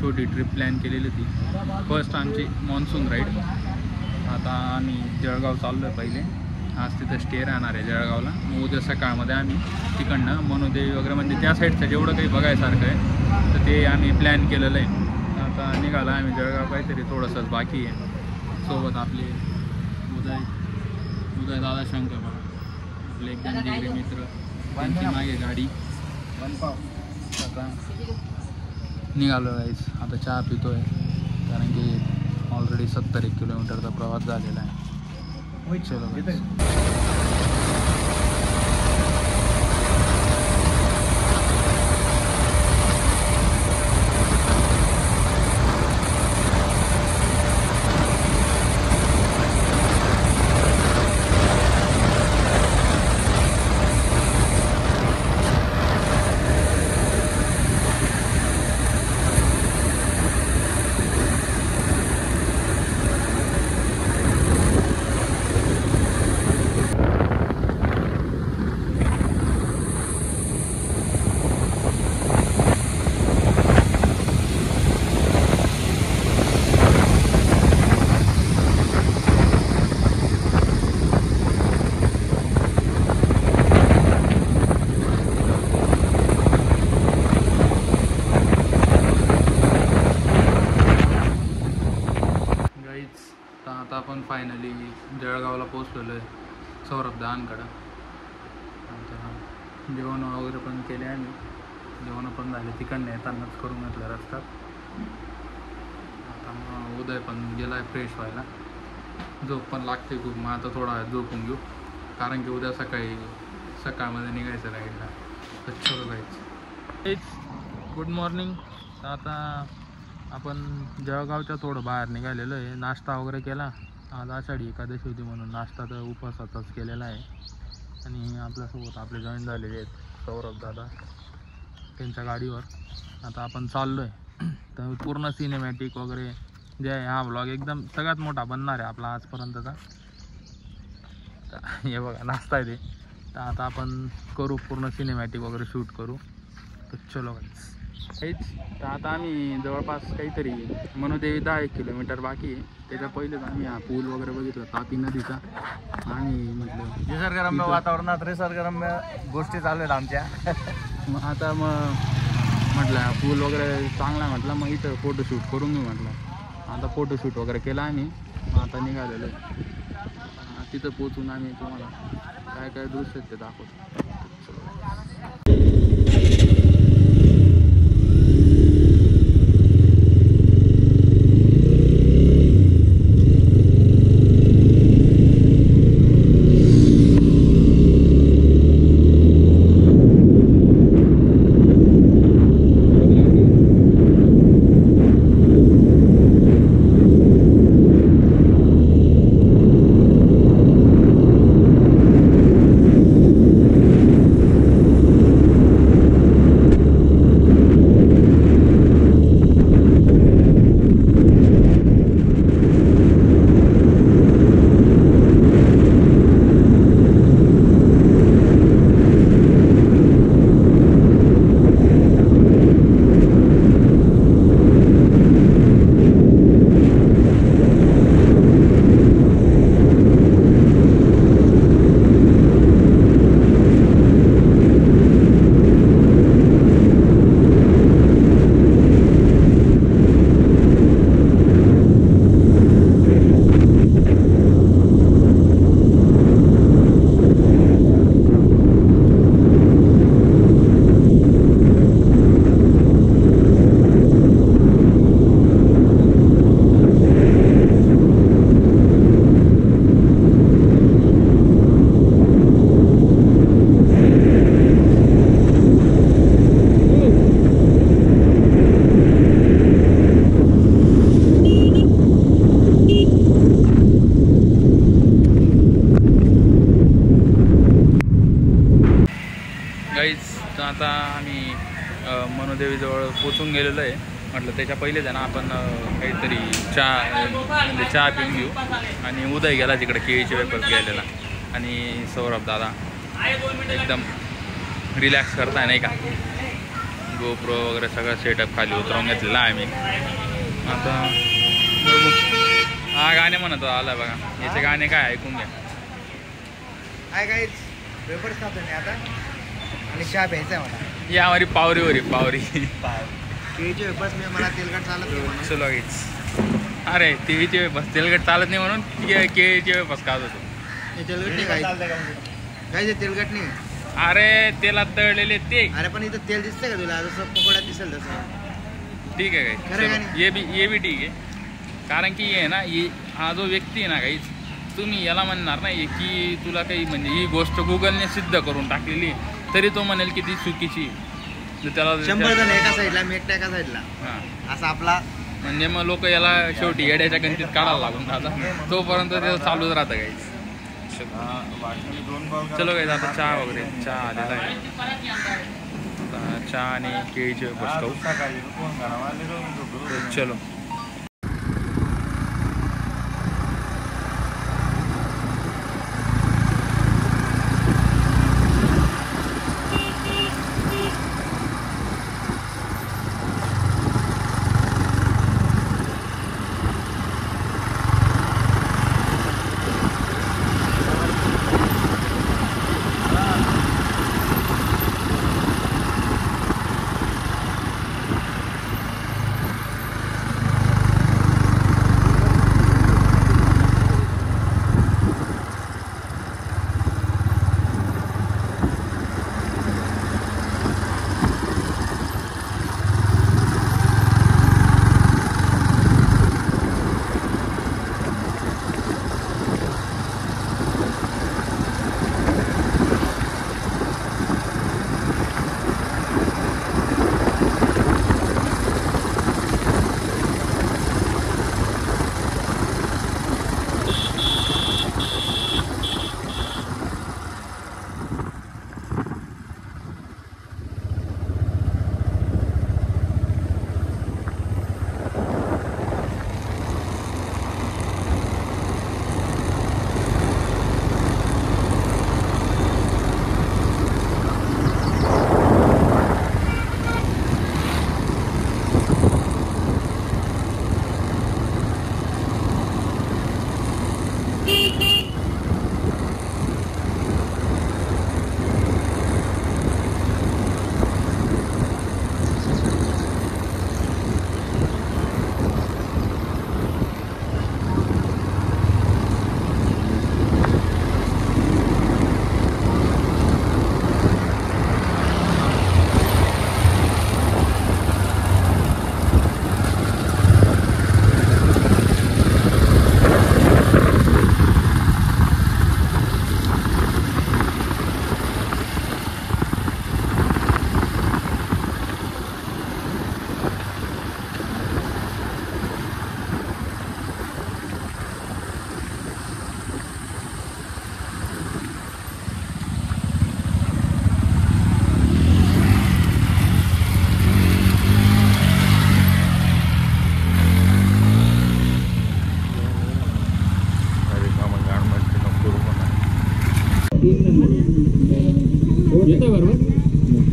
छोटी trip plan केलेली होती. फर्स्ट आमची मॉन्सून राईड. आता आम्ही जळगाव चाललो आहे पहिले. आज तिथं स्टे राहणार आहे जळगावला. मग उद्या सकाळमध्ये आम्ही तिकडनं मनोदेवी वगैरे म्हणजे त्या साईडचं जेवढं काही बघायसारखं आहे तर ते आम्ही प्लॅन केलेलं आहे. आता निघाला आम्ही जळगाव. काहीतरी थोडंसंच बाकी आहे. सोबत आपले उदय दादा शंकर बघा, आपले एकदम जिगरी मित्र. त्यांची मागे गाडी. आता निघालो गाईस. आता चहा पितो आहे कारण की ऑलरेडी 70-1 किलोमीटरचा प्रवास झालेला आहे. चलो गाईस. आता आपण फायनली जळगावला पोचलेलो आहे सौरभ दादांकडं. आता जेवण वगैरे पण केले आम्ही. जेवण पण झाले. तिकडनं येतानाच करून घेतलं रस्त्यात. आता मग उदय पण गेला आहे फ्रेश व्हायला. झोप पण लागते खूप. मग आता थोडा झोपून घेऊ कारण की उद्या सकाळमध्ये निघायचं राईडला. तर चलो गाईस. Good morning. आता आपण जळगावच्या थोडं बाहेर निघालेलो आहे. नाश्ता वगैरे केला. आज आषाढी एकादशी होती म्हणून नाश्ता तर उपवासाचाच केलेला आहे. आणि आपल्यासोबत आपले जॉईन झालेले आहेत सौरभ दादा त्यांच्या गाडीवर. आता आपण चाललो आहे. तर पूर्ण सिनेमॅटिक वगैरे जे आहे हा व्लॉग एकदम सगळ्यात मोठा बनणार आहे आपला आजपर्यंतचा. हे बघा नाश्ता आहे ते. तर आता आपण करू पूर्ण सिनेमॅटिक वगैरे शूट करू. तर चलो गाईस. हेच तर आता आम्ही जवळपास काहीतरी मनोदेवी 10-1 किलोमीटर बाकी आहे. त्याच्या पहिलेच आम्ही हा पूल वगैरे बघितला तापी नदीचा. आणि म्हटलं निसर्गरम्य वातावरणात निसर्गरम्य गोष्टी चालू आहेत आमच्या. मग आता म्हटलं पूल वगैरे चांगला म्हटलं मग इथं फोटोशूट करून घेऊ म्हटलं. आता फोटोशूट वगैरे केला आम्ही. मग आता निघालेलो तिथं पोचून आम्ही तुम्हाला काय काय दृश्य ते दाखवतो. तर आता आम्ही मनोदेवीजवळ पोचून गेलेलो आहे. म्हटलं त्याच्या पहिले ना आपण काहीतरी चहा पिऊन घेऊ. आणि उदय गेला तिकडे केळीचे वेपर्स घ्यायला. आणि सौरभ दादा एकदम रिलॅक्स करताय नाही का. गोप्रो वगैरे सगळं सेटअप खाली उतरवून घेतलेला आहे मी. आता बघू. हा गाणे म्हणत आला बघा. याचे गाणे काय ऐकून घ्या. काय काय वेपर्स खातो मी आता आणि चहा प्यायचा मला. या हमारी पावरी पावरी केळीचे वेपर्स मी मला तेलकट चालत नाही म्हणून. चलो गाईच. अरे टीव्हीचे वेपर्स तेलकट चालत नाही म्हणून केळीचे वेपर्स खात होतो. तेलकट नाही काय तेलकट नाही. अरे तेलात तळलेले ते. अरे पण इथं तेल दिसतंय का तुला? जसं पकोड्यात दिसेल तसं. ठीक आहे खरं काय. का ये भी ठीक आहे. कारण की आहे ना हा जो व्यक्ती आहे ना काहीच तुम्ही याला म्हणणार नाही की तुला काही म्हणजे ही गोष्ट गुगलने सिद्ध करून टाकलेली तरी तो म्हणेल की ती चुकीची. त्याला 100 जण एका साईडला मी एकटा एका साईडला हां असा आपला म्हणजे मग लोक याला शेवटी येड्याच्या गणतीत काढायला लागून राहतात. तोपर्यंत ते चालूच राहतं काहीच. चलो काही आता चहा वगैरे चहा आलेला आहे. चहा आणि केळीचे वेपर्स खाऊ. चलो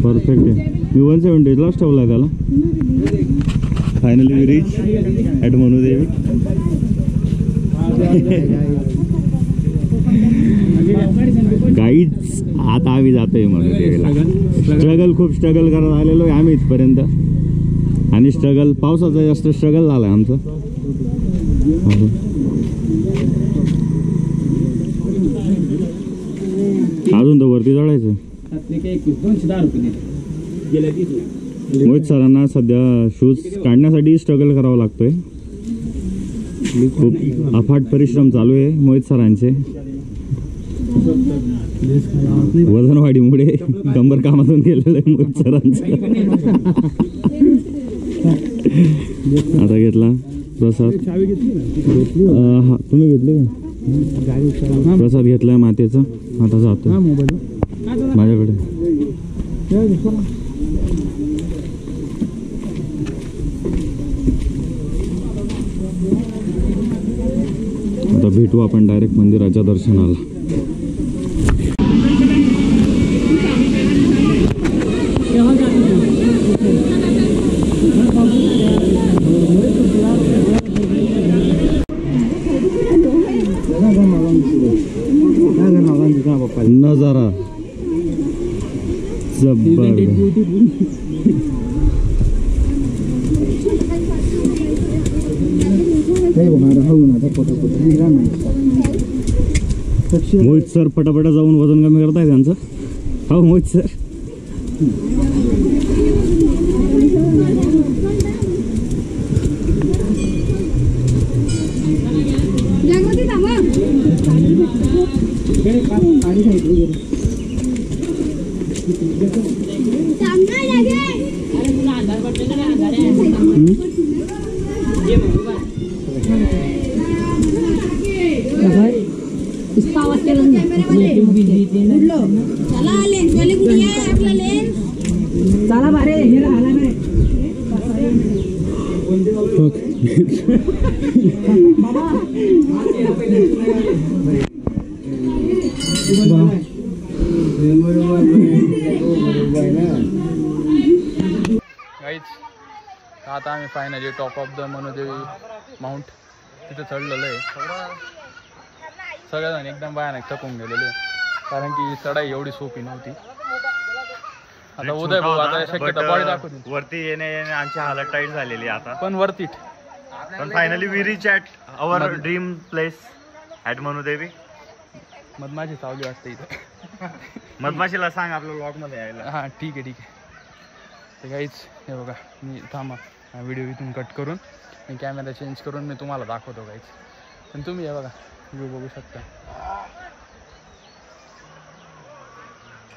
परफेक्ट आहे. मी 170लाच ठेवला आहे त्याला. Finally we reach at Manudevi. काहीच आता आम्ही जातोय मनुदेवीला. खूप स्ट्रगल करत आलेलो आहे आम्ही इथपर्यंत. आणि स्ट्रगल पावसाचा जास्त स्ट्रगल झाला आहे आमचं. अजून तर वरती चढायचं. मोहित सरांना सध्या शूज काढण्यासाठी स्ट्रगल करावं लागतोय. खूप अफाट परिश्रम चालू आहे मोहित सरांचे. वजनवाढीमुळे कंबर कामातून गेलेलं आहे मोहित सरांचं. आता घेतला प्रसाद. हा तुम्ही घेतले का? प्रसाद घेतलाय मातेचा. आता जातो माझ्याकडे. आता भेटू आपण डायरेक्ट मंदिराच्या दर्शनाला. मोहित सर पटापटा जाऊन वजन कमी करताय त्यांचं. हो मोहित सर. चला बारे गाईज आता आम्ही finally top of the Manudevi mount तिथं चढलेलं आहे. सगळेजण एकदम भयानक थकून गेलेले कारण की चढाई एवढी सोपी नव्हती. आता उदय भाऊ आता शक्यता बॉडी दाखवतील. वरती येणे आमची हालत टाईट झालेली आता, पण वरती पण finally we reach at our dream place at Manudevi. मधमाशी चावली वाटते इथे. मधमाशीला सांग आपल्या ब्लॉग मध्ये यायला. हां ठीक आहे ठीक आहे. तर काहीच हे बघा मी थांबा हा व्हिडिओ इथून कट करून आणि कॅमेरा चेंज करून मी तुम्हाला दाखवतो काहीच. पण तुम्ही हे बघा व्ह्यू बघू शकता.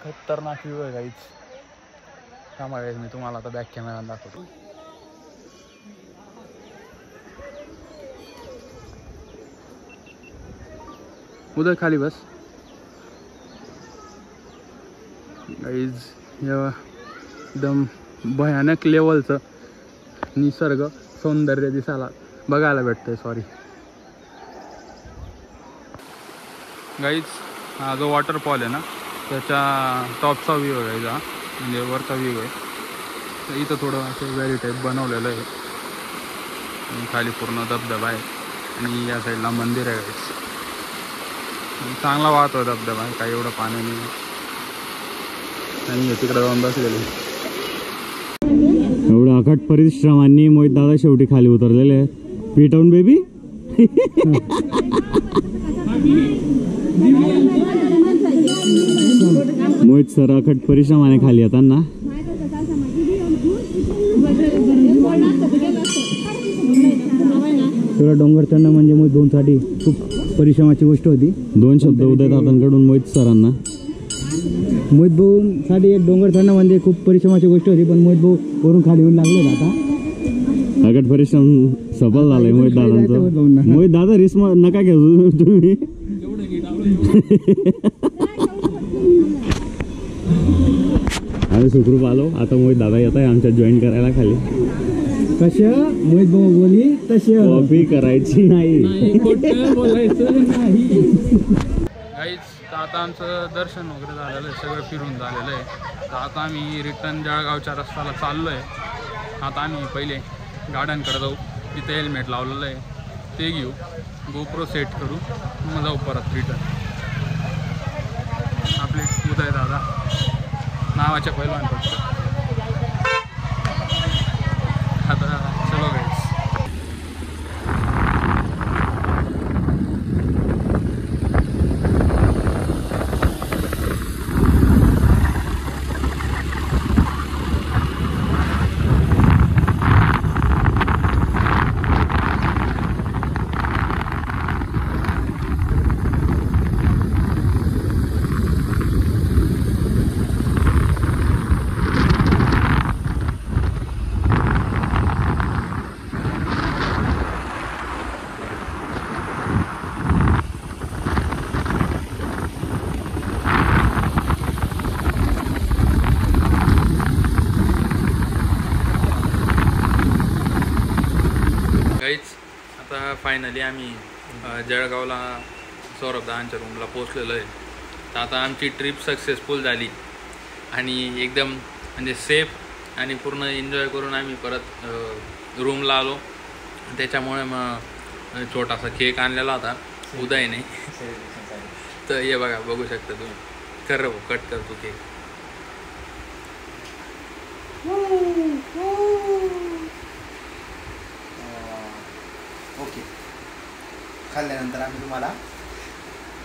खतरनाक व्ह्यू आहे काहीच. थांबा गाईज मी तुम्हाला आता बॅक कॅमेरा दाखवतो. उदय खाली बस. गाईज एकदम भयानक लेवलचं निसर्ग सौंदर्य दिसायला बघायला भेटतंय. सॉरी गाईज हा जो वॉटरफॉल आहे ना त्याच्या टॉपचा व्ह्यू आहे गाईज. हा म्हणजे वरचा व्ह्यू आहे. तर इथं थोडं असं व्हॅली टाईप बनवलेलं आहे आणि खाली पूर्ण धबधबा आहे आणि या साईडला मंदिर आहे गाईज. चांगला वाहतो धबधबा आहे, काही एवढं पाणी नाही आणि तिकडे जाऊन बसलेले. एवढ्या अकट परिश्रमांनी मोहित दादा शेवटी खाली उतरलेले आहे. पीटाऊन बेबी. मोहित सर अकट परिश्रमाने खाली येताना थोडा डोंगर चढणं म्हणजे मोहित भाऊंसाठी खूप परिश्रमाची गोष्ट होती. 2 शब्द उदय दादांकडून मोहित सरांना. मोहित भाऊसाठी एक डोंगर चढणं म्हणजे खूप परिश्रमाची गोष्ट होती, पण मोहित भाऊ वरून खाली येऊन लागले आता. अगट परिश्रम सफल झालाय मोहित दादांचा. मोहित दादा रिस्क नका घेऊ तुम्ही. आम्ही सुखरूप आलो. आता मोहित दादा येत आहे आमच्यात जॉईन करायला खाली. कसं मोहित भाऊ बोली तशी कॉपी करायची नाही. बोलायचं नाही. तर आता आमचं दर्शन वगैरे झालेलं आहे, सगळं फिरून झालेलं आहे. तर आता आम्ही रिटर्न जळगावच्या रस्त्याला चाललो आहे. आता आम्ही पहिले गार्डनकडे जाऊ. तिथे हेल्मेट लावलेलं आहे ते घेऊ, गोप्रो सेट करू, मग जाऊ परत रिटर्न. आपले उदय दादा नावाच्या पहिलवान फक्त. आता चलो गाईस. आता फायनली आम्ही जळगावला सौरभदांच्या रूमला पोचलेलो आहे. तर आता आमची ट्रिप सक्सेसफुल झाली आणि एकदम म्हणजे सेफ आणि पूर्ण एन्जॉय करून आम्ही परत रूमला आलो. त्याच्यामुळे मग छोटासा केक आणलेला होता उदयने. तर हे बघा बघू शकता तुम्ही. कर कट करतो केक. ओके, खाल्ल्यानंतर आम्ही तुम्हाला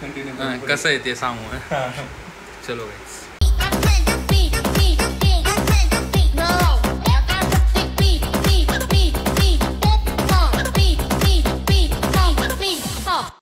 कंटिन्यू कसं आहे ते सांगू. चलो गाईस.